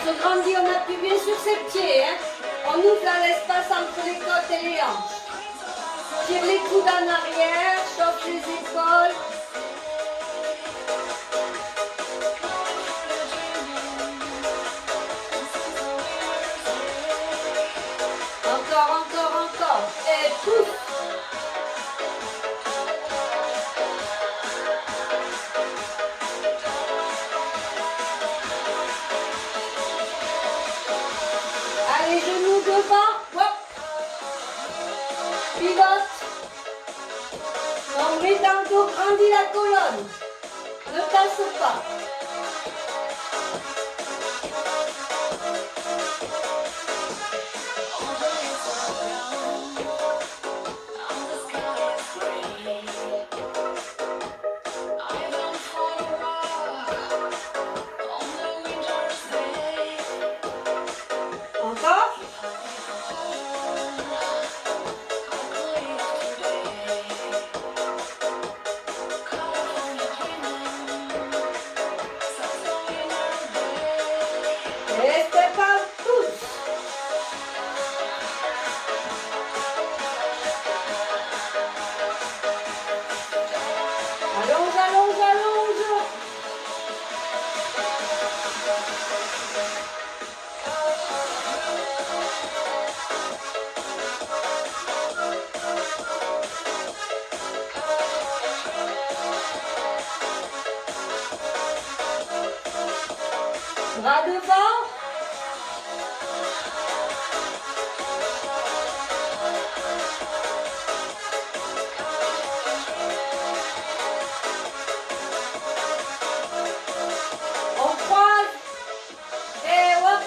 se grandit, on appuie bien sur ses pieds. Hein. On ouvre l'espace entre les côtes et les hanches. Tire les coudes en arrière, chauffe les épaules. Encore. Et pouf. Allez, genoux devant. Hop. Pivote. Nombril dans le dos, grandis la colonne. Ne passe pas. Bras devant. On croise. Et hop.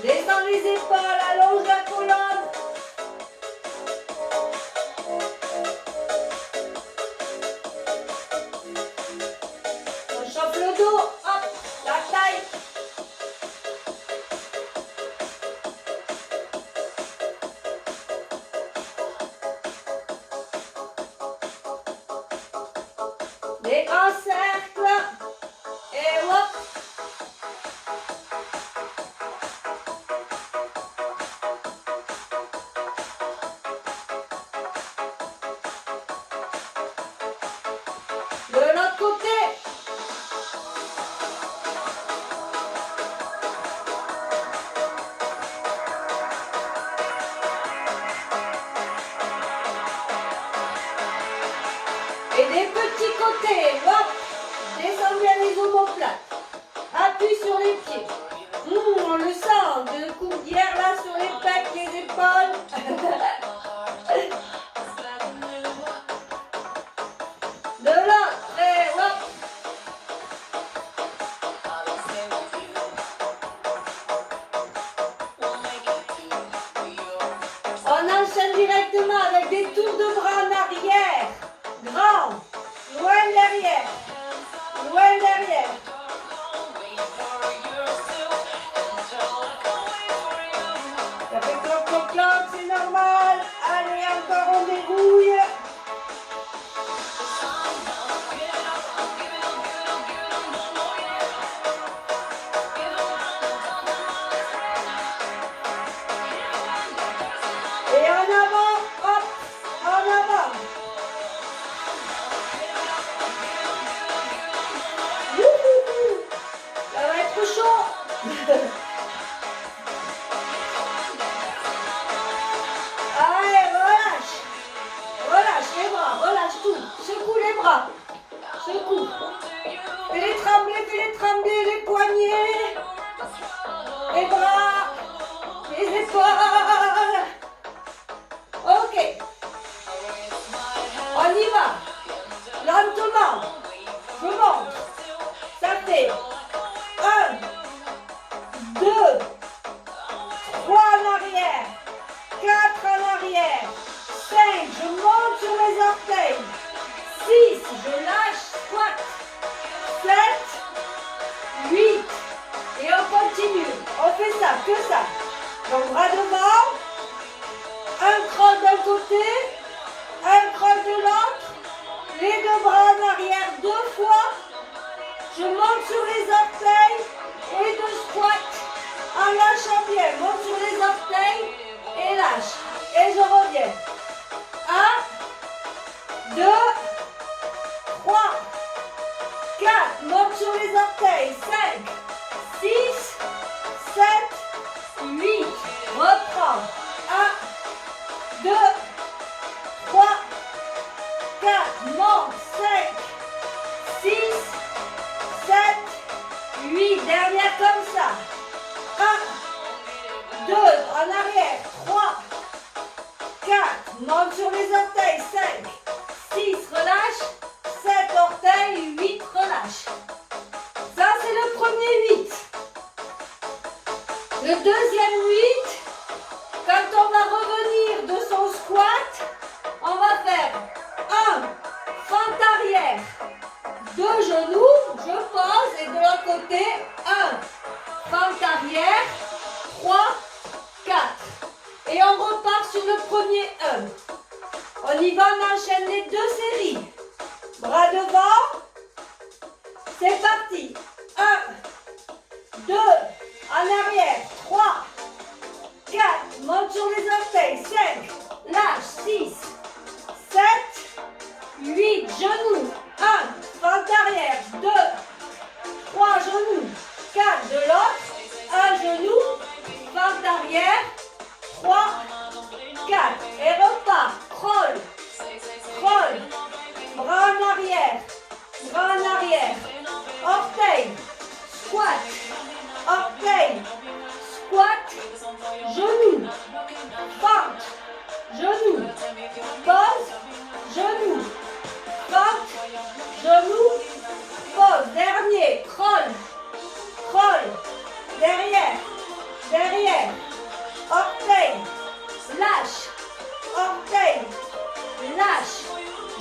Descends les épaules, allonge la colonne. On chauffe le dos. Hop. La taille. Des grands cercles. Et hop. De l'autre côté. Et des petits côtés, hop, descends bien les omoplates, appuie sur les pieds. On le sent, de coups d'hier là sur les pecs, les épaules. De l'autre, et hop. On enchaîne directement avec des tours de bras en arrière. Grand, loin derrière, loin derrière. Ça fait cloc, c'est normal. Allez, encore on débrouille. Et en avant, hop, en avant. Ça va être chaud. Allez, relâche. Relâche les bras, relâche tout. Secoue les bras. Secoue. Fais-les trembler, les poignets. Les bras. Les épaules. Ok. On y va. Lentement. Je monte. Ça fait 1, 2, 3 en arrière, 4 en arrière, 5, je monte sur mes orteils, 6, je lâche, squat, 7, 8, et on continue. On fait ça, que ça. Donc bras devant, un crawl d'un côté, un crawl de l'autre, les deux bras en arrière 2 fois. Je monte sur les orteils et de squat en lâchant bien. Monte sur les orteils et lâche. Et je reviens. 1, 2, 3, 4. Monte sur les orteils. 5, 6, 7, 8. Reprends. 1, 2, 3, 4. Monte. 5, 6, 7, 8. Dernière comme ça. 1, 2. En arrière. 3, 4. Monte sur les orteils. 5, 6. Relâche. 7 orteils. 8. Relâche. Ça, c'est le premier 8. Le deuxième 8, quand on va revenir de son squat, on va faire 1, fente arrière, 2 genoux, je pose, et de l'autre côté, 1, fente arrière, 3, 4. Et on repart sur le premier 1. On y va, on enchaîne les 2 séries. Bras devant, c'est parti. 1, 2, en arrière, 3, 4, monte sur les orteils, 5, lâche, 6, 7, 8, genoux, 1, fente arrière, 2, 3 genoux, 4 de l'autre, 1 genou, fente arrière, 3, 4, et repart, crawl, crawl, bras en arrière, orteil, squat, orteil, squat, genou, fente, genou, pose, genou, fente, genou, pose. Dernier, crawl, crawl, derrière, orteil, lâche,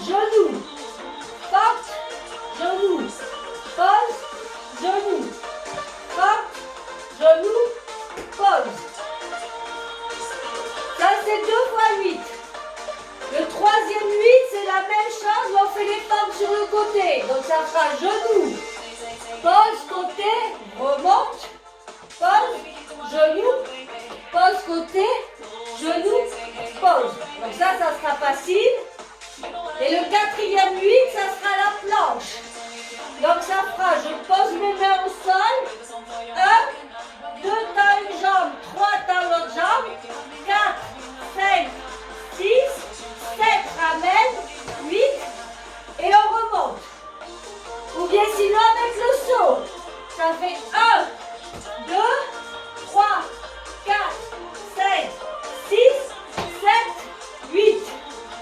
genou, fente, genou, pose, genou, fente, genou, pose. Ça, c'est 2 fois 8. Le troisième 8, c'est la même chose, mais on fait les fentes sur le côté. Donc, ça fera genou, pose, côté, remonte, pose, genou, pose, côté, genou, pose. Donc, ça sera facile. Et le quatrième 8, ça sera la planche. Donc, ça fera, je pose mes mains au sol. 1, 2 dans une jambe, 3 dans l'autre jambe, 4, 5, 6, 7, ramène, 8, et on remonte. Ou bien sinon avec le saut, ça fait 1, 2, 3, 4, 5, 6, 7, 8.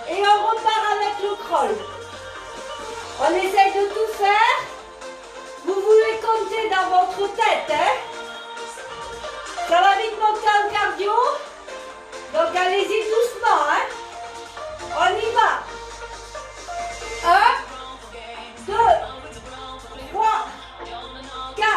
Et on repart avec le crawl. On essaye de tout faire. Vous voulez compter dans votre tête, hein? Ça va vite monter en cardio. Donc allez-y doucement, hein? On y va. 1, 2, 3, 4.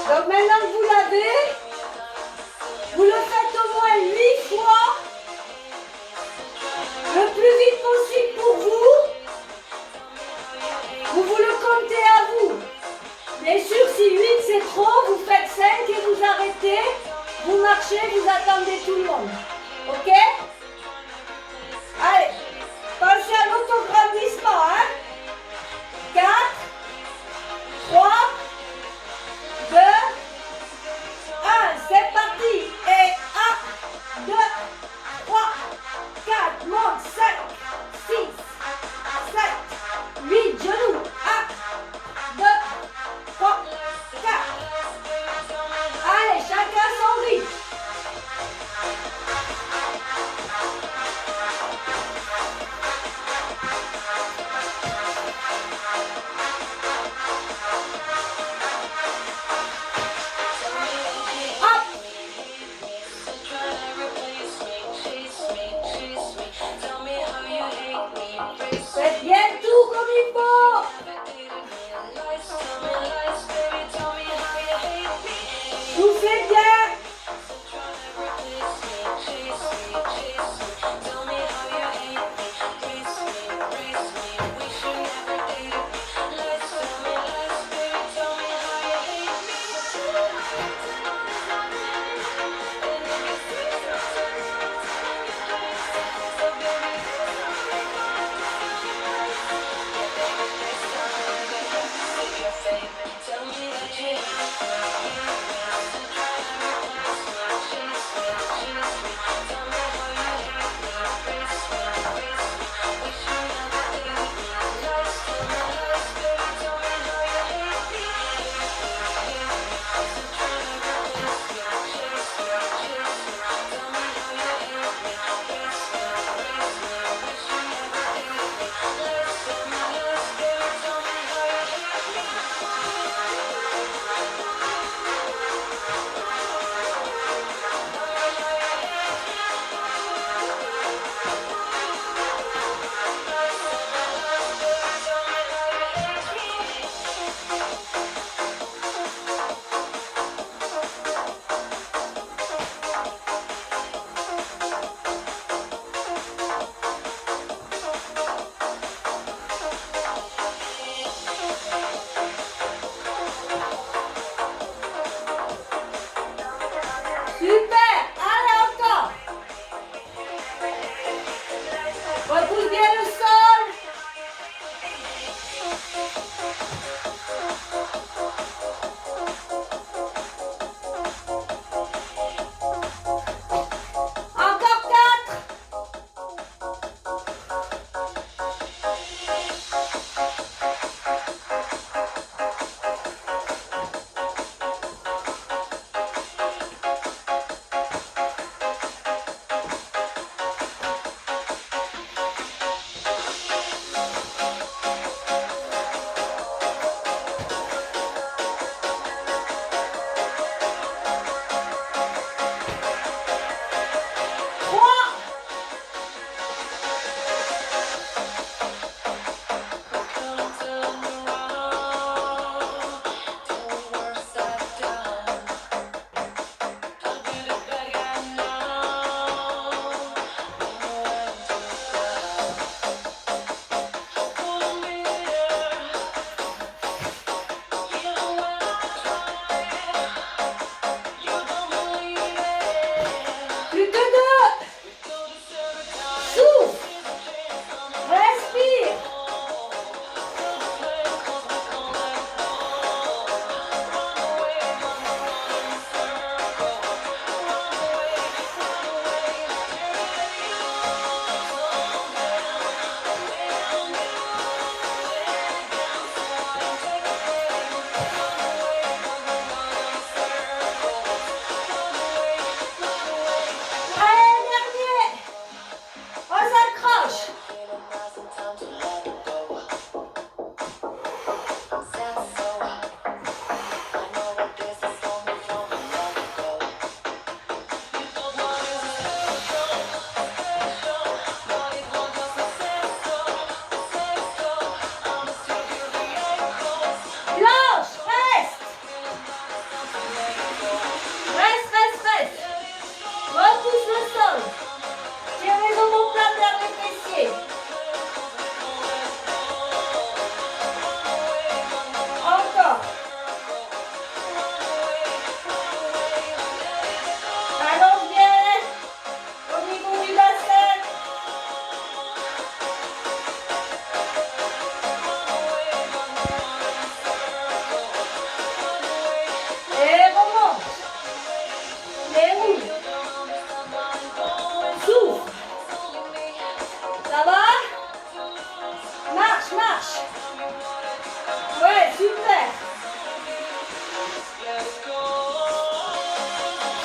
Donc maintenant que vous l'avez, vous le faites au moins 8 fois, le plus vite possible pour vous. Vous le comptez à vous. Bien sûr, si 8 c'est trop, vous faites 5 et vous arrêtez. Vous marchez, vous attendez tout le monde. Ok? Allez, pensez à l'autograndissement. Hein? 4, 3, 2, 1. C'est parti. Et 1, 2, 3, 4, monte, 5, 6, 7, 8, genoux. 1, 2, 3, 4. Allez, chacun son rythme. Faites bien tout comme il faut. Vous faites bien.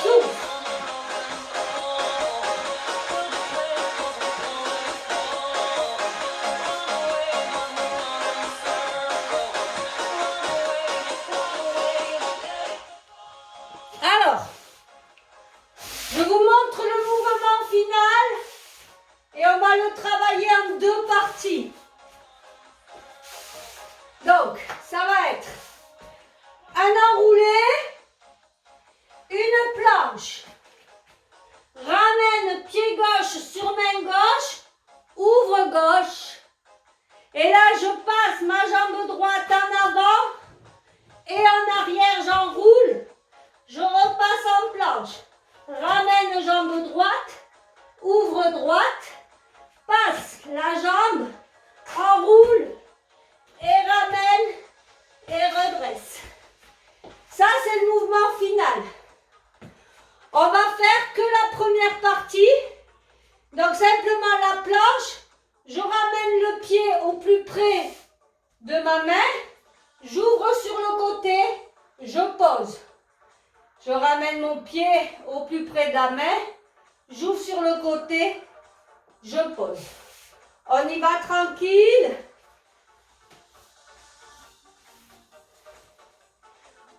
Souffle. Alors, je vous montre le mouvement final et on va le travailler en deux parties. Donc, ça va être un enroulé, une planche, ramène pied gauche sur main gauche, ouvre gauche. Et là, je passe ma jambe droite en avant et en arrière, j'enroule. Je repasse en planche. Ramène jambe droite, ouvre droite, passe la jambe, enroule et ramène et redresse. Ça, c'est le mouvement final. On va faire que la première partie. Donc, simplement la planche. Je ramène le pied au plus près de ma main. J'ouvre sur le côté. Je pose. Je ramène mon pied au plus près de la main. J'ouvre sur le côté. Je pose. On y va tranquille.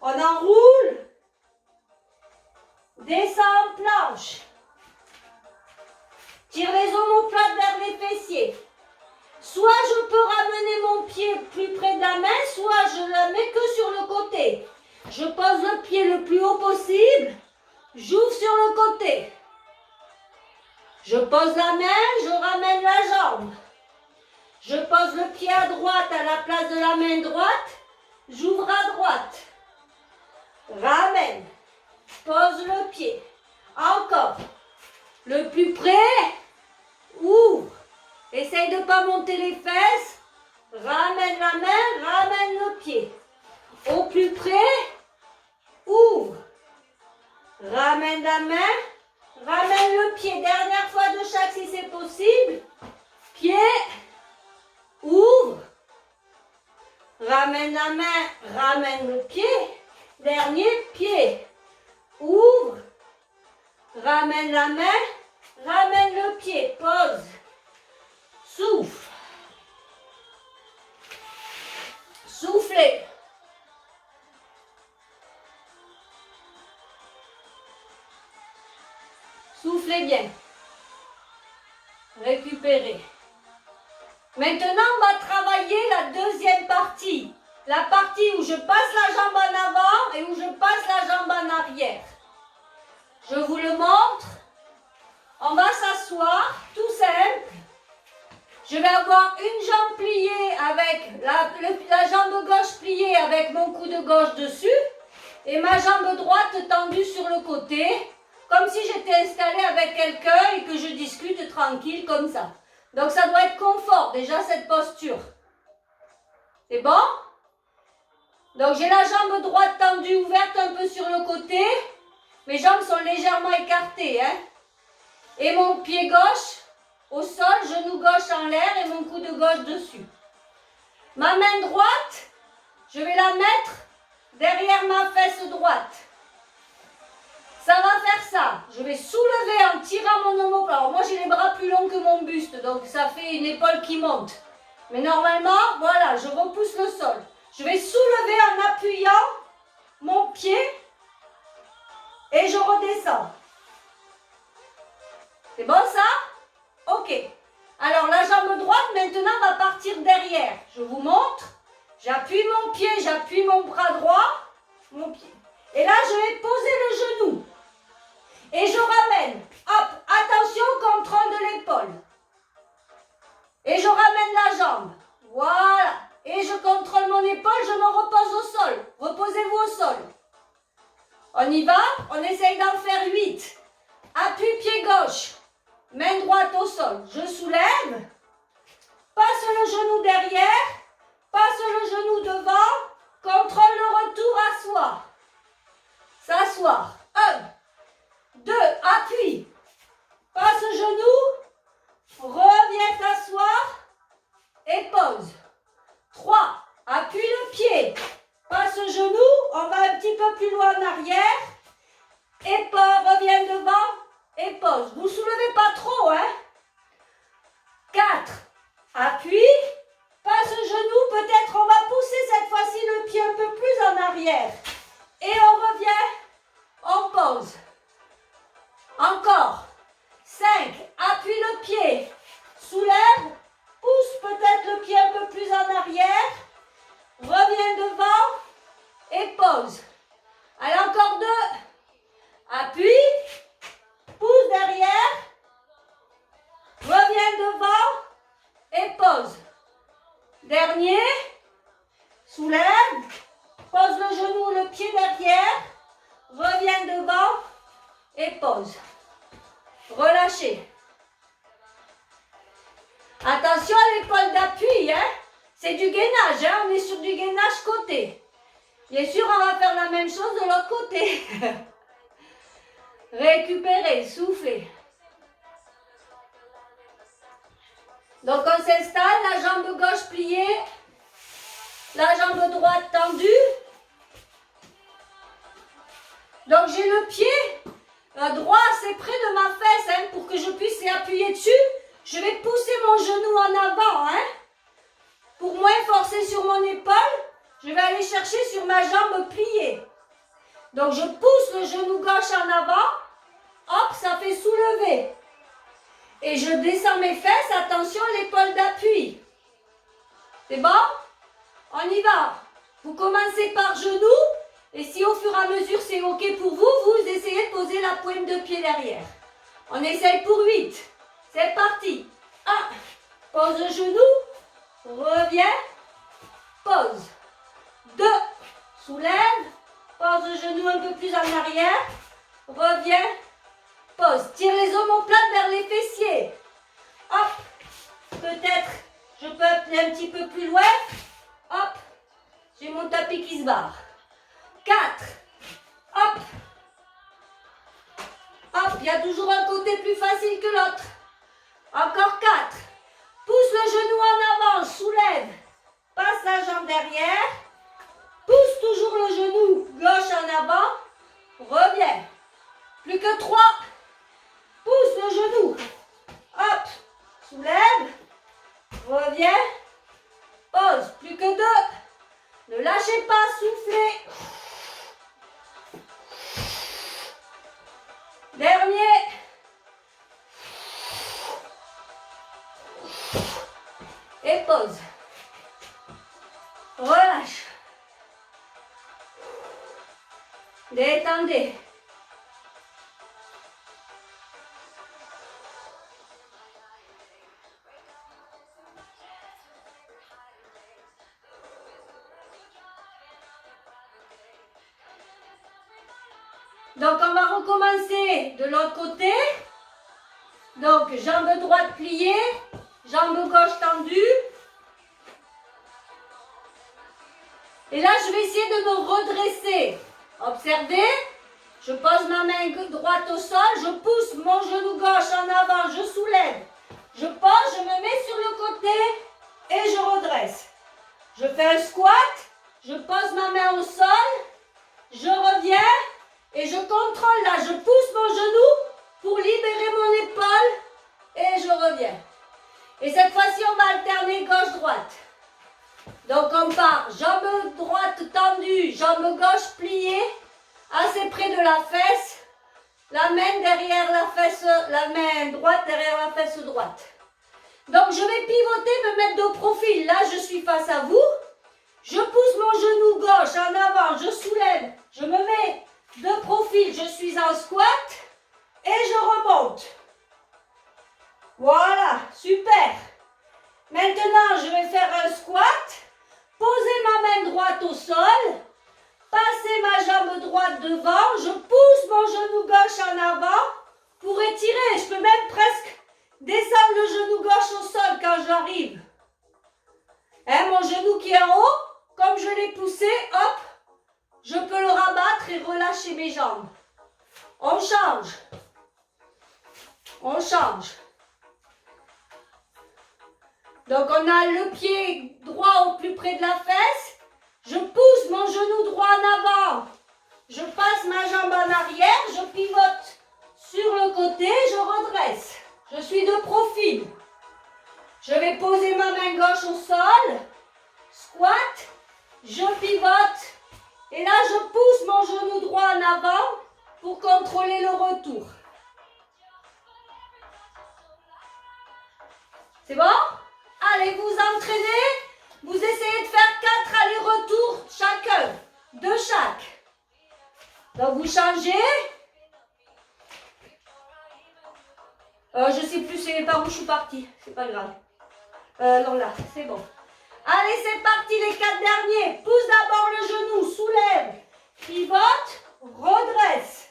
On enroule. Descend en planche. Tire les omoplates vers les fessiers. Soit je peux ramener mon pied plus près de la main, soit je la mets que sur le côté. Je pose le pied le plus haut possible. J'ouvre sur le côté. Je pose la main, je ramène la jambe. Je pose le pied à droite à la place de la main droite. J'ouvre à droite. Ramène. Pose le pied. Encore. Le plus près. Ouvre. Essaye de ne pas monter les fesses. Ramène la main, ramène le pied. Au plus près. Ouvre. Ramène la main. Ramène le pied. Dernière fois de chaque si c'est possible. Pied. Ouvre. Ramène la main. Ramène le pied. Dernier pied. Ouvre. Ramène la main. Ramène le pied. Pose. Souffle. Soufflez. Soufflez bien. Récupérez. Maintenant, on va travailler la deuxième partie. La partie où je passe la jambe en avant et où je passe la jambe en arrière. Je vous le montre. On va s'asseoir, tout simple. Je vais avoir une jambe pliée avec la jambe gauche pliée avec mon coude gauche dessus et ma jambe droite tendue sur le côté, comme si j'étais installée avec quelqu'un et que je discute tranquille comme ça. Donc ça doit être confort déjà cette posture. C'est bon? Donc j'ai la jambe droite tendue, ouverte un peu sur le côté. Mes jambes sont légèrement écartées. Hein? Et mon pied gauche au sol, genou gauche en l'air et mon coude gauche dessus. Ma main droite, je vais la mettre derrière ma fesse droite. Ça va faire ça. Je vais soulever en tirant mon omoplate. Alors moi j'ai les bras plus longs que mon buste, donc ça fait une épaule qui monte. Mais normalement, voilà, je repousse le sol. Je vais soulever en appuyant mon pied et je redescends. C'est bon ça? Ok. Alors la jambe droite maintenant va partir derrière. Je vous montre. J'appuie mon pied, j'appuie mon bras droit. Mon pied. Et là je vais poser le genou. Et je ramène. Hop, attention, contrôle de l'épaule. Et je ramène la jambe. Voilà. Et je contrôle mon épaule, je me repose au sol. Reposez-vous au sol. On y va? On essaye d'en faire 8. Appui pied gauche. Main droite au sol. Je soulève. Passe le genou derrière. Passe le genou devant. Contrôle le retour, asseoir. S'asseoir. 1, 2, appuie. Passe genou. Reviens t'asseoir. Et pose. 3, appuie le pied. passe le genou, on va un petit peu plus loin en arrière, et reviens devant, et pose. Vous ne soulevez pas trop, hein. 4, appuie, passe le genou, peut-être on va pousser cette fois-ci le pied un peu plus en arrière. Et on revient, on pose. Encore. 5, appuie le pied, soulève, pousse peut-être le pied un peu plus en arrière, reviens devant et pose. Allez, encore 2, appuie, pousse derrière, reviens devant et pose. Dernier, soulève, pose le genou, le pied derrière, reviens devant et pose. Relâchez. Attention à l'épaule d'appui, hein. C'est du gainage, hein. On est sur du gainage côté. Bien sûr, on va faire la même chose de l'autre côté. Récupérez, soufflez. Donc on s'installe, la jambe gauche pliée, la jambe droite tendue. Donc j'ai le pied droit assez près de ma fesse, hein, pour que je puisse appuyer dessus. Je vais pousser mon genou en avant, hein. Pour moins forcer sur mon épaule, je vais aller chercher sur ma jambe pliée. Donc je pousse le genou gauche en avant, hop, ça fait soulever. Et je descends mes fesses, attention l'épaule d'appui. C'est bon? On y va. Vous commencez par genou, et si au fur et à mesure c'est ok pour vous, vous essayez de poser la pointe de pied derrière. On essaye pour 8. C'est parti. 1, pose le genou, reviens, pose. 2, soulève, pose le genou un peu plus en arrière, reviens, pose. Tire les omoplates vers les fessiers. Hop, peut-être je peux aller un petit peu plus loin. Hop, j'ai mon tapis qui se barre. 4, hop, hop, il y a toujours un côté plus facile que l'autre. Encore 4, pousse le genou en avant, soulève, passe la jambe derrière, pousse toujours le genou gauche en avant, reviens. Plus que 3, pousse le genou, hop, soulève, reviens, pose. Plus que 2, ne lâchez pas, soufflez. Dernier. Et pose. Relâche. Détendez. Donc on va recommencer de l'autre côté. Donc jambe droite pliée, jambe gauche tendue. Et là je vais essayer de me redresser. Observez, je pose ma main droite au sol, je pousse mon genou gauche en avant, je soulève. Je pose, je me mets sur le côté et je redresse. Je fais un squat, je pose ma main au sol, je reviens. Et je contrôle là, je pousse mon genou pour libérer mon épaule et je reviens. Et cette fois-ci, on va alterner gauche-droite. Donc on part, jambe droite tendue, jambe gauche pliée, assez près de la fesse, la main derrière la fesse, la main droite derrière la fesse droite. Donc je vais pivoter, me mettre de profil. Là, je suis face à vous. Je pousse mon genou gauche en avant, je soulève, je me mets de profil, je suis en squat et je remonte. Voilà, super. Maintenant, je vais faire un squat, poser ma main droite au sol, passer ma jambe droite devant, je pousse mon genou gauche en avant pour étirer. Je peux même presque descendre le genou gauche au sol quand j'arrive. Hein, mon genou qui est en haut, comme je l'ai poussé, hop, je peux le rabattre et relâcher mes jambes. On change. On change. Donc on a le pied droit au plus près de la fesse, Je pousse mon genou droit en avant. Je passe ma jambe en arrière. Je pivote sur le côté. Je redresse. Je suis de profil. Je vais poser ma main gauche au sol. Squat. Je pivote. Et là, je pousse mon genou droit en avant pour contrôler le retour. C'est bon? Allez, vous entraînez. Vous essayez de faire 4 allers-retours chacun. 2 chaque. Donc, vous changez. Je ne sais plus c'est par où je suis partie. C'est pas grave. Non, là, c'est bon. Allez, c'est parti les 4 derniers. Pousse d'abord le genou, soulève, pivote, redresse,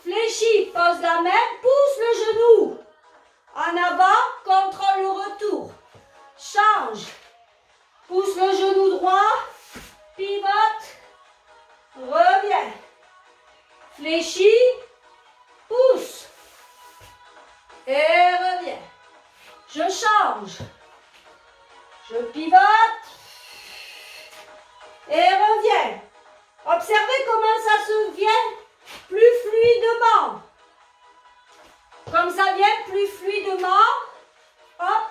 fléchis, pose la main, pousse le genou. En avant, contrôle le retour. Change. Pousse le genou droit, pivote, reviens. Fléchis, pousse. Et reviens. Je change. Je pivote et reviens. Observez comment ça se vient plus fluidement. Comme ça vient plus fluidement. Hop.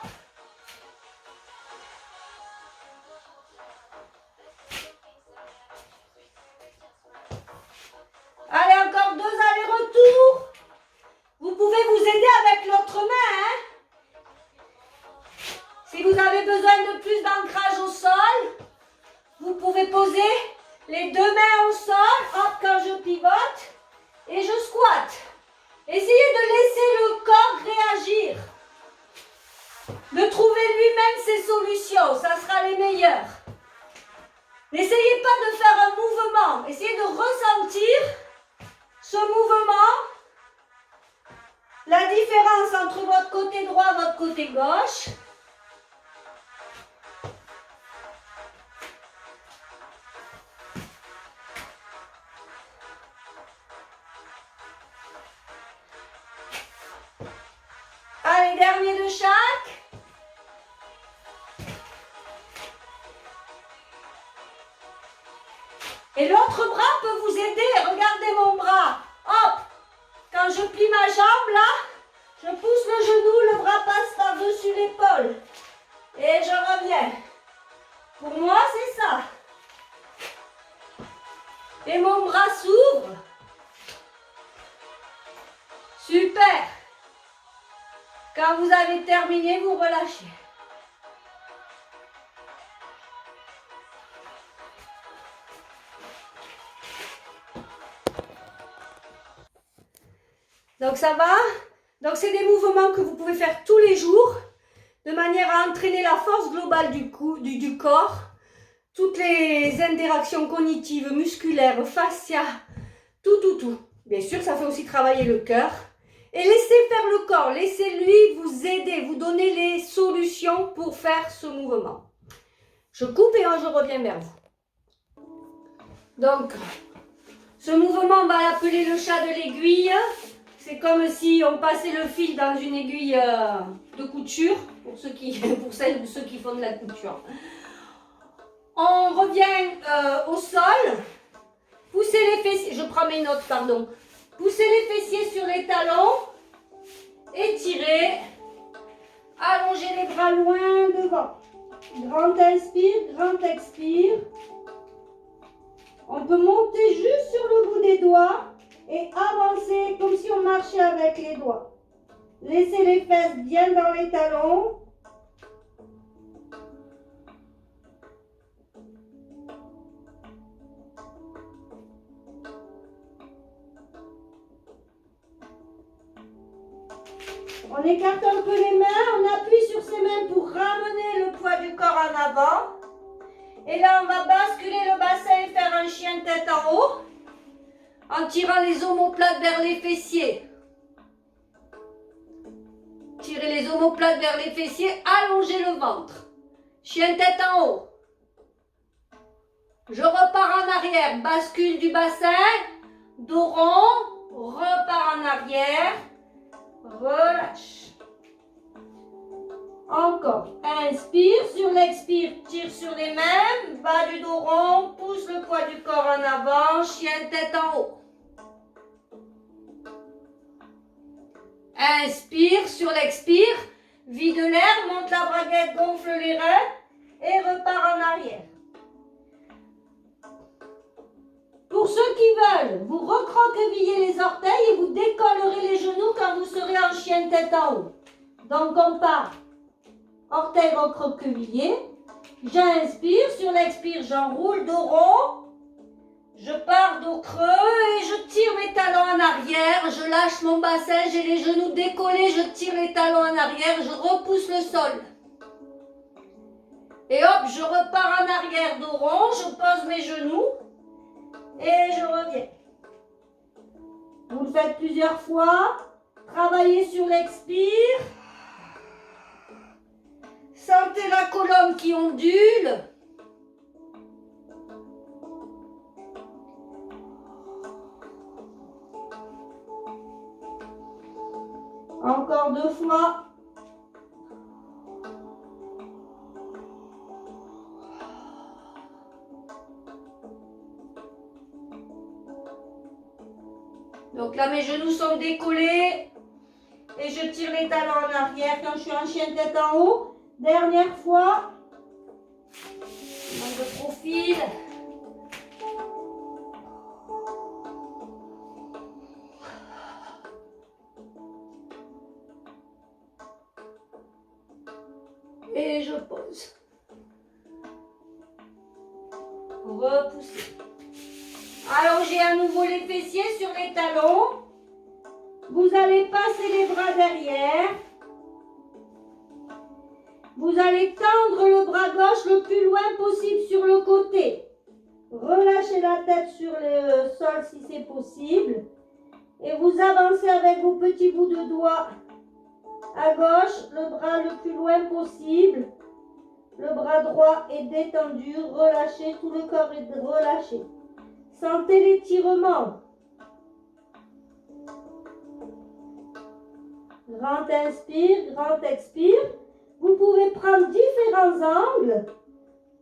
Allez, encore 2 allers-retours. Vous pouvez vous aider avec l'autre main, hein. Si vous avez besoin de plus d'ancrage au sol, vous pouvez poser les 2 mains au sol, hop, quand je pivote, et je squatte. Essayez de laisser le corps réagir, de trouver lui-même ses solutions, ça sera les meilleures. N'essayez pas de faire un mouvement, essayez de ressentir ce mouvement, la différence entre votre côté droit et votre côté gauche. Allez, dernier de chaque. Et l'autre bras peut vous aider. Regardez mon bras. Hop. Quand je plie ma jambe, là, je pousse le genou, le bras passe par-dessus l'épaule. Et je reviens. Pour moi, c'est ça. Et mon bras s'ouvre. Super. Quand vous avez terminé, vous relâchez. Donc ça va? Donc c'est des mouvements que vous pouvez faire tous les jours de manière à entraîner la force globale du corps, toutes les interactions cognitives, musculaires, fascia, tout. Bien sûr, ça fait aussi travailler le cœur. Et laissez faire le corps, laissez-lui vous aider, vous donner les solutions pour faire ce mouvement. Je coupe et je reviens vers vous. Donc, ce mouvement, on va l'appeler le chat de l'aiguille. C'est comme si on passait le fil dans une aiguille de couture, pour celles ou ceux qui font de la couture. On revient au sol. Poussez les fessiers, je prends mes notes, pardon. Poussez les fessiers sur les talons, étirez, allongez les bras loin devant. Grand inspire, grand expire. On peut monter juste sur le bout des doigts et avancer comme si on marchait avec les doigts. Laissez les fesses bien dans les talons. On écarte un peu les mains, on appuie sur ses mains pour ramener le poids du corps en avant. Et là, on va basculer le bassin et faire un chien tête en haut, en tirant les omoplates vers les fessiers. Tirez les omoplates vers les fessiers, allongez le ventre. Chien tête en haut. Je repars en arrière, bascule du bassin, dos rond, repars en arrière. Relâche. Encore. Inspire, sur l'expire, tire sur les mains, bas du dos rond, pousse le poids du corps en avant, chien tête en haut. Inspire, sur l'expire, vide l'air, monte la braguette, gonfle les reins et repart en arrière. Pour ceux qui veulent, vous recroquevillez les orteils et vous décollerez les genoux quand vous serez en chien tête en haut. Donc on part. Orteils recroquevillés. J'inspire, sur l'expire, j'enroule dos rond. Je pars dos creux et je tire mes talons en arrière. Je lâche mon bassin, j'ai les genoux décollés, je tire les talons en arrière, je repousse le sol. Et hop, je repars en arrière dos rond, je pose mes genoux et je reviens. Vous le faites plusieurs fois. Travaillez sur l'expire. Sentez la colonne qui ondule. Encore 2 fois. Donc là, mes genoux sont décollés et je tire les talons en arrière quand je suis en chien tête en haut. Dernière fois. De profil. Et je pose. Repousser. Allongez à nouveau les fessiers sur les talons. Vous allez passer les bras derrière. Vous allez tendre le bras gauche le plus loin possible sur le côté. Relâchez la tête sur le sol si c'est possible. Et vous avancez avec vos petits bouts de doigts à gauche, le bras le plus loin possible. Le bras droit est détendu, relâché, tout le corps est relâché. Sentez l'étirement. Grand inspire, grand expire. Vous pouvez prendre différents angles.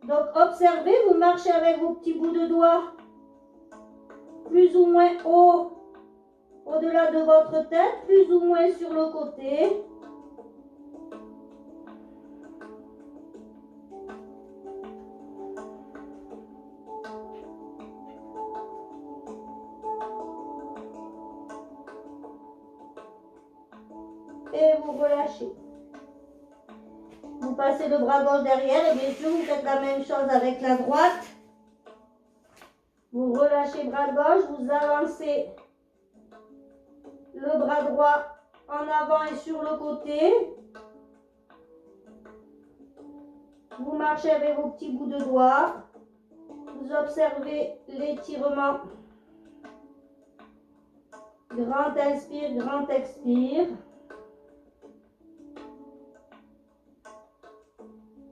Donc observez, vous marchez avec vos petits bouts de doigts plus ou moins haut, au-delà de votre tête, plus ou moins sur le côté. Et vous relâchez. Vous passez le bras gauche derrière et bien sûr vous faites la même chose avec la droite. Vous relâchez le bras gauche, vous avancez le bras droit en avant et sur le côté. Vous marchez avec vos petits bouts de doigts. Vous observez l'étirement. Grand inspire, grand expire.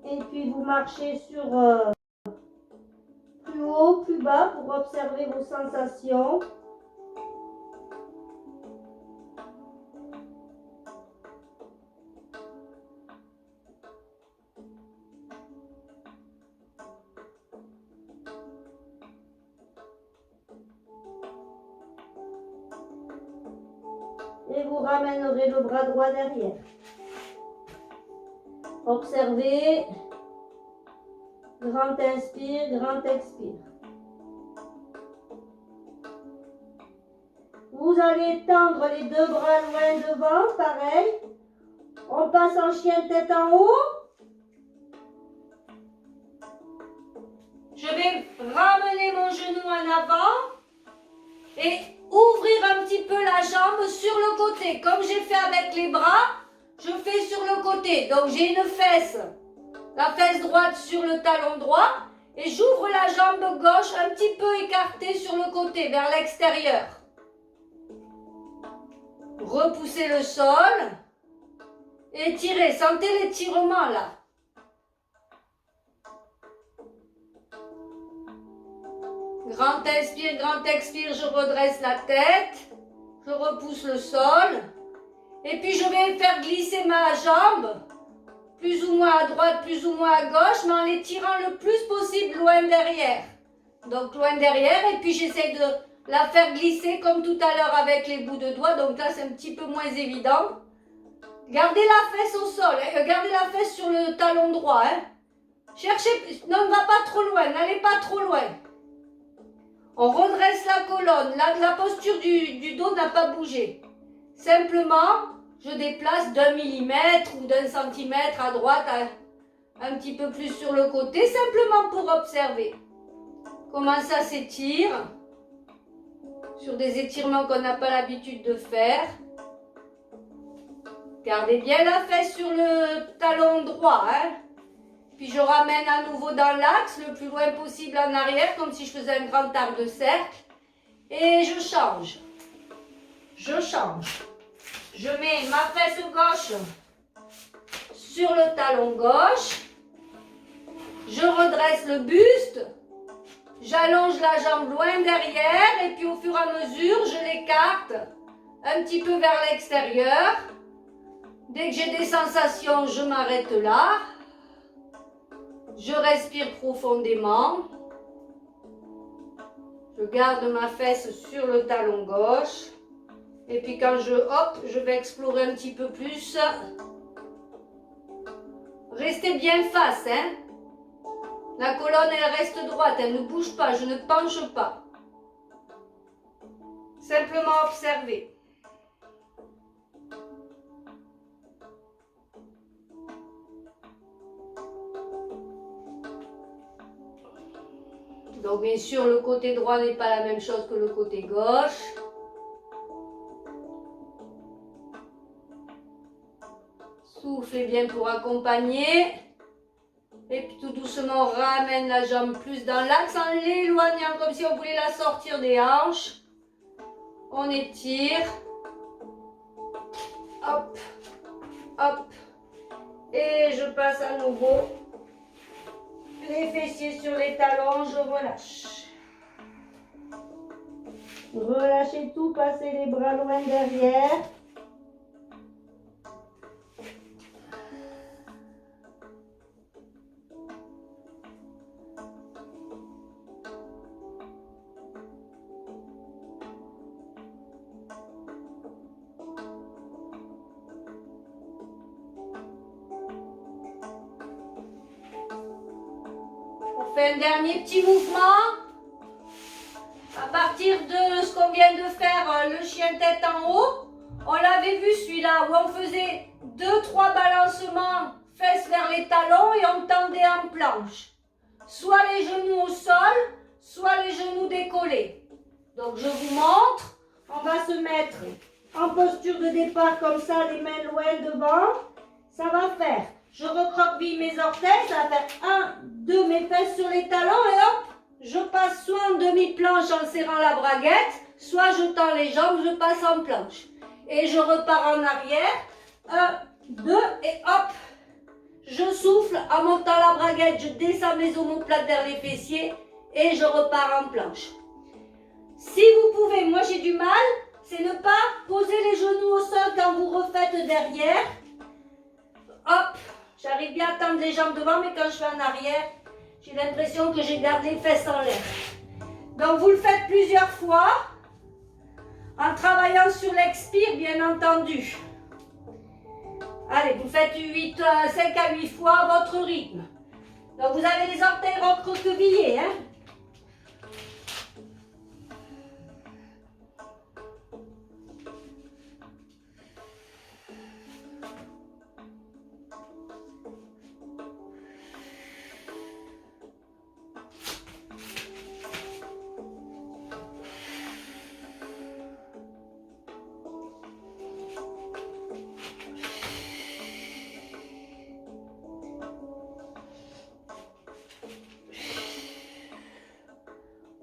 Et puis vous marchez sur plus haut, plus bas pour observer vos sensations. Et vous ramènerez le bras droit derrière. Observez. Grand inspire, grand expire. Vous allez tendre les 2 bras loin devant, pareil. On passe en chien tête en haut. Je vais ramener mon genou en avant et ouvrir un petit peu la jambe sur le côté. Comme j'ai fait avec les bras, je fais sur le côté. Donc j'ai une fesse. La fesse droite sur le talon droit et j'ouvre la jambe gauche un petit peu écartée sur le côté, vers l'extérieur. Repoussez le sol. Étirez, sentez l'étirement là. Grand inspire, grand expire, je redresse la tête. Je repousse le sol. Et puis je vais faire glisser ma jambe plus ou moins à droite, plus ou moins à gauche, mais en les tirant le plus possible loin derrière. Donc loin derrière, et puis j'essaie de la faire glisser comme tout à l'heure avec les bouts de doigts, donc là c'est un petit peu moins évident. Gardez la fesse au sol, hein. Gardez la fesse sur le talon droit. Hein. Cherchez, non, ne va pas trop loin, n'allez pas trop loin. On redresse la colonne, la posture du dos n'a pas bougé. Simplement, je déplace d'1 millimètre ou d'1 centimètre à droite, un petit peu plus sur le côté, simplement pour observer comment ça s'étire, sur des étirements qu'on n'a pas l'habitude de faire. Gardez bien la fesse sur le talon droit, hein. Puis je ramène à nouveau dans l'axe, le plus loin possible en arrière, comme si je faisais un grand arc de cercle. Et je change. Je change. Je mets ma fesse gauche sur le talon gauche. Je redresse le buste. J'allonge la jambe loin derrière. Et puis au fur et à mesure, je l'écarte un petit peu vers l'extérieur. Dès que j'ai des sensations, je m'arrête là. Je respire profondément. Je garde ma fesse sur le talon gauche. Et puis quand je vais explorer un petit peu plus. Restez bien face, hein. La colonne, elle reste droite, elle ne bouge pas, je ne penche pas. Simplement observer. Donc bien sûr, le côté droit n'est pas la même chose que le côté gauche. Soufflez bien pour accompagner. Et puis tout doucement, on ramène la jambe plus dans l'axe en l'éloignant comme si on voulait la sortir des hanches. On étire. Hop, hop. Et je passe à nouveau. Les fessiers sur les talons, je relâche. Relâchez tout, passez les bras loin derrière. On fait un dernier petit mouvement. À partir de ce qu'on vient de faire, le chien tête en haut, on l'avait vu celui-là où on faisait 2-3 balancements, fesses vers les talons et on tendait en planche. Soit les genoux au sol, soit les genoux décollés. Donc je vous montre, on va se mettre en posture de départ comme ça, les mains loin devant. Ça va faire, je recroqueville mes orteils, ça va faire 1, 2, mes fesses sur les talons et hop, je passe soit en demi-planche en serrant la braguette, soit je tends les jambes, je passe en planche. Et je repars en arrière, 1, 2 et hop, je souffle en montant la braguette, je descends mes omoplates vers les fessiers et je repars en planche. Si vous pouvez, moi j'ai du mal, c'est ne pas poser les genoux au sol quand vous refaites derrière. Hop, j'arrive bien à tendre les jambes devant, mais quand je vais en arrière, j'ai l'impression que j'ai gardé les fesses en l'air. Donc vous le faites plusieurs fois, en travaillant sur l'expire, bien entendu. Allez, vous faites 5 à 8 fois à votre rythme. Donc vous avez les orteils recroquevillés, hein.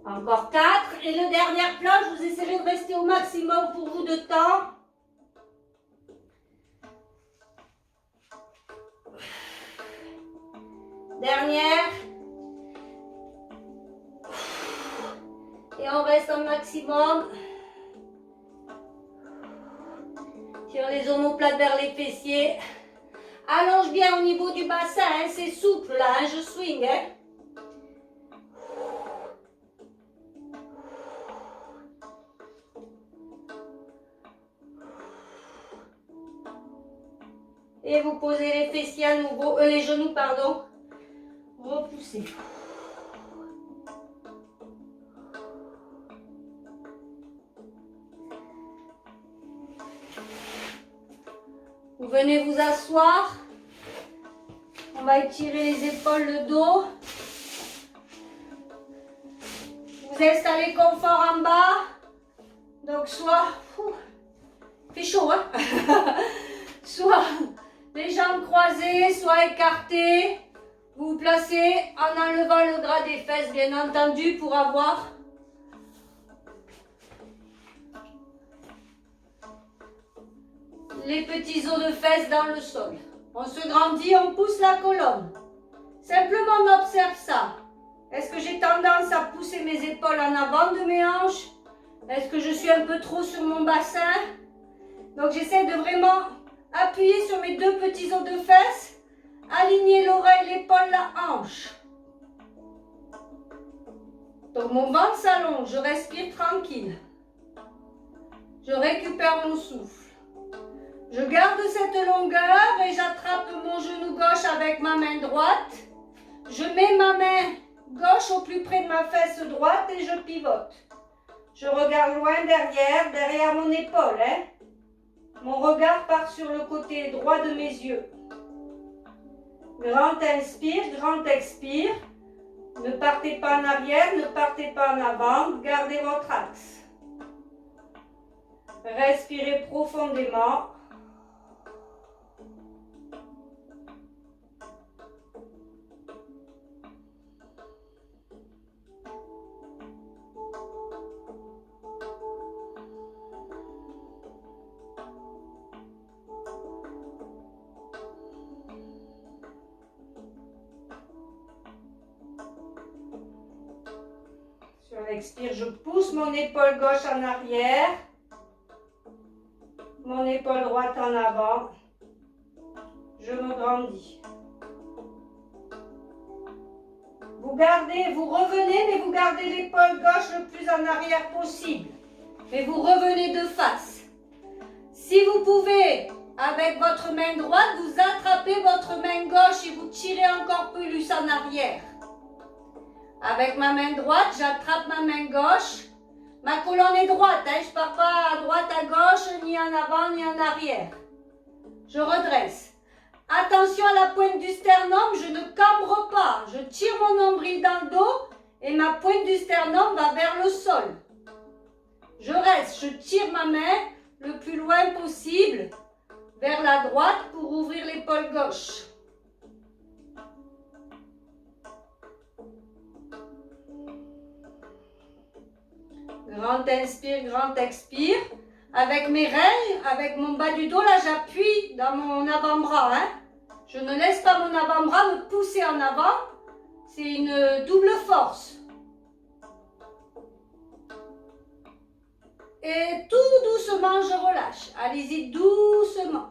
Encore 4. Et le dernier planche, vous essaierez de rester au maximum pour vous de temps. Dernière. Et on reste au maximum. Tire les omoplates vers les fessiers. Allonge bien au niveau du bassin, hein, c'est souple là, hein, je swing. Hein. Et vous posez les fessiers à nouveau, les genoux, pardon. Repoussez. Vous venez vous asseoir. On va étirer les épaules, le dos. Vous installez confort en bas. Donc soit, il fait chaud, hein. Soit les jambes croisées, soit écartées. Vous vous placez en enlevant le gras des fesses, bien entendu, pour avoir les petits os de fesses dans le sol. On se grandit, on pousse la colonne. Simplement on observe ça. Est-ce que j'ai tendance à pousser mes épaules en avant de mes hanches? Est-ce que je suis un peu trop sur mon bassin? Donc j'essaie de vraiment appuyer sur mes deux petits os de fesses, aligner l'oreille, l'épaule, la hanche. Donc mon ventre s'allonge, je respire tranquille. Je récupère mon souffle. Je garde cette longueur et j'attrape mon genou gauche avec ma main droite. Je mets ma main gauche au plus près de ma fesse droite et je pivote. Je regarde loin derrière mon épaule. Hein. Mon regard part sur le côté droit de mes yeux. Grand inspire, grand expire. Ne partez pas en arrière, ne partez pas en avant. Gardez votre axe. Respirez profondément. Sur l'expire, je pousse mon épaule gauche en arrière, mon épaule droite en avant. Je me grandis. Vous gardez, vous revenez, mais vous gardez l'épaule gauche le plus en arrière possible. Mais vous revenez de face. Si vous pouvez, avec votre main droite, vous attrapez votre main gauche et vous tirez encore plus en arrière. Avec ma main droite, j'attrape ma main gauche. Ma colonne est droite, hein, je ne pars pas à droite, à gauche, ni en avant, ni en arrière. Je redresse. Attention à la pointe du sternum, je ne cambre pas. Je tire mon nombril dans le dos et ma pointe du sternum va vers le sol. Je reste, je tire ma main le plus loin possible vers la droite pour ouvrir l'épaule gauche. Grand inspire, grand expire. Avec mes reins, avec mon bas du dos, là j'appuie dans mon avant-bras. Hein. Je ne laisse pas mon avant-bras me pousser en avant. C'est une double force. Et tout doucement, je relâche. Allez-y doucement.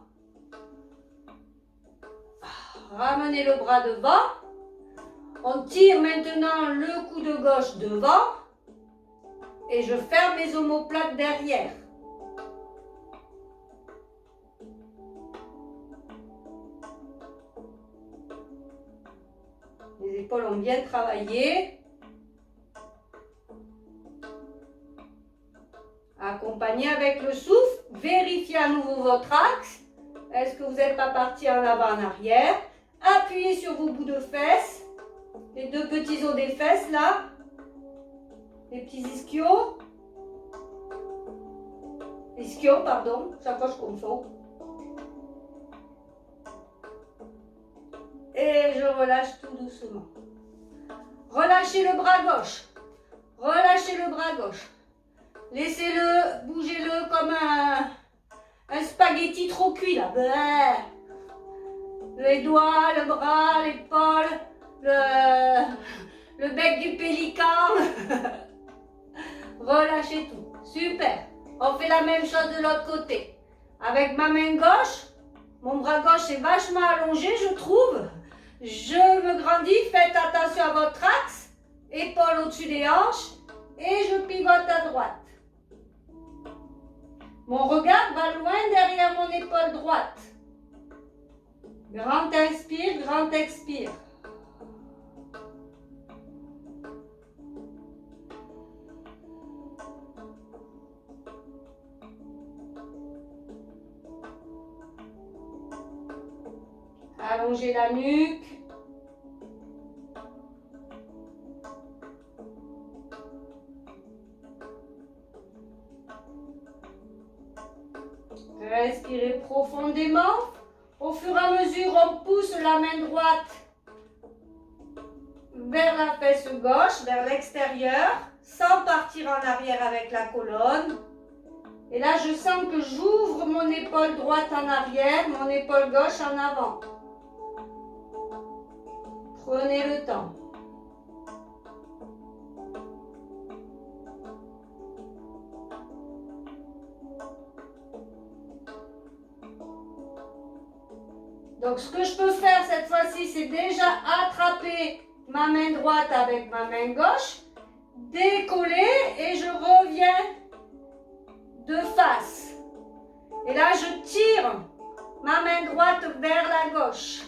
Ramenez le bras devant. On tire maintenant le coude gauche devant. Et je ferme mes omoplates derrière. Les épaules ont bien travaillé. Accompagnez avec le souffle. Vérifiez à nouveau votre axe. Est-ce que vous n'êtes pas parti en avant, en arrière? Appuyez sur vos bouts de fesses. Les deux petits os des fesses là. Les petits ischios. Ischios, pardon. Chaque fois je confonds. Et je relâche tout doucement. Relâchez le bras gauche. Relâchez le bras gauche. Laissez-le, bougez-le comme un spaghetti trop cuit là. Les doigts, le bras, l'épaule, le bec du pélican. Relâchez tout. Super. On fait la même chose de l'autre côté. Avec ma main gauche, Mon bras gauche est vachement allongé, je trouve. Je me grandis, faites attention à votre axe. Épaule au-dessus des hanches. Et je pivote à droite. Mon regard va loin derrière mon épaule droite. Grand inspire, grand expire. Allongez la nuque. Respirez profondément. Au fur et à mesure, on pousse la main droite vers la fesse gauche, vers l'extérieur, sans partir en arrière avec la colonne. Et là, je sens que j'ouvre mon épaule droite en arrière, mon épaule gauche en avant. Prenez le temps. Donc, ce que je peux faire cette fois-ci, c'est déjà attraper ma main droite avec ma main gauche, décoller et je reviens de face. Et là, je tire ma main droite vers la gauche.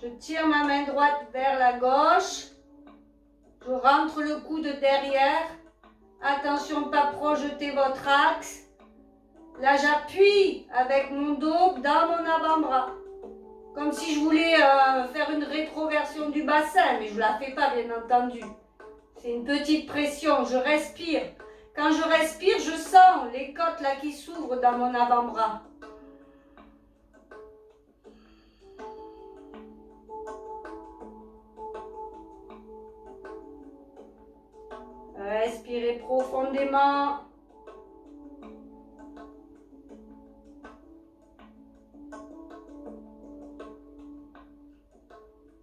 Je tire ma main droite vers la gauche. Je rentre le coude derrière. Attention, pas projeter votre axe. Là, j'appuie avec mon dos dans mon avant-bras. Comme si je voulais faire une rétroversion du bassin, mais je ne la fais pas, bien entendu. C'est une petite pression, je respire. Quand je respire, je sens les côtes là qui s'ouvrent dans mon avant-bras. Respirez profondément.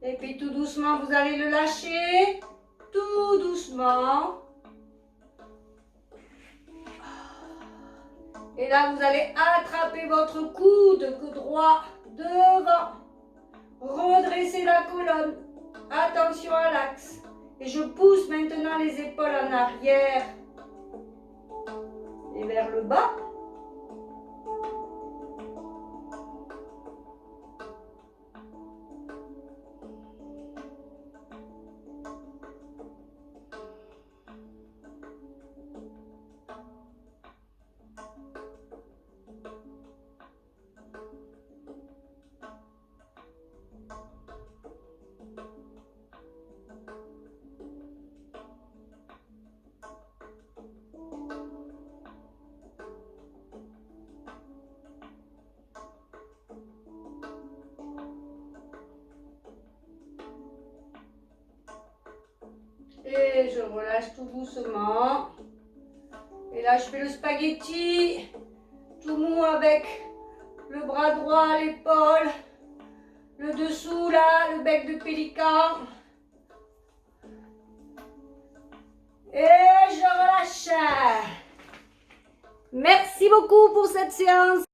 Et puis tout doucement, vous allez le lâcher. Tout doucement. Et là, vous allez attraper votre coude droit devant. Redressez la colonne. Attention à l'axe. Et je pousse maintenant les épaules en arrière et vers le bas. Et je relâche tout doucement. Et là, je fais le spaghetti, tout mou avec le bras droit, l'épaule, le dessous là, le bec de pélican. Et je relâche. Merci beaucoup pour cette séance.